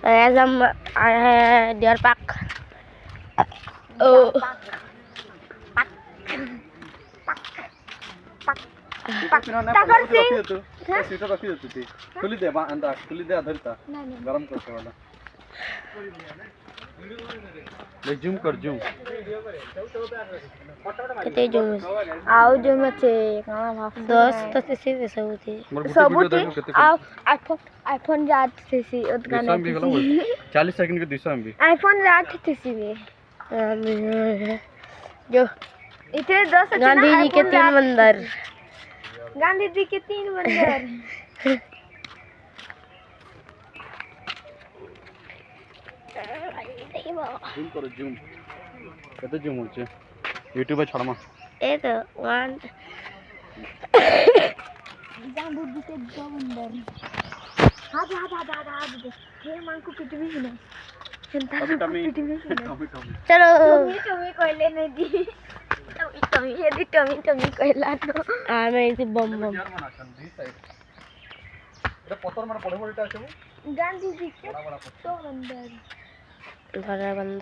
as deer park. Oh. टाकर Singh सीटा रखी देती थी खुली दे अंदर खुली दे धरता गरम करते वाला ले जूम कर जूम केते जूम आओ जूम আছে কানা ভাব 10 তো সিসি সবুতি सबूती आओ आईफोन 8 सीसी उतगाने 40 सेकंड के 200 एमबी आईफोन 8 सीसी में जो इतने 10 गांधी जी के 3 मंदिर गांधी जी के 3 मंदिर जूम करो जूम केते जूम होचे यूट्यूब पे छड़मा ए तो 1 गांधी जी के 2 मंदिर हां हे मान को पिटवी ही नहीं टमी चलो टमी कहले नहीं दी टमी ये दी टमी कहला तो मैं इसे बम बम এটা পতর মানে পড়ে পড়ে এটা আছে गांधी जी के 2 मंदिर घर बंदा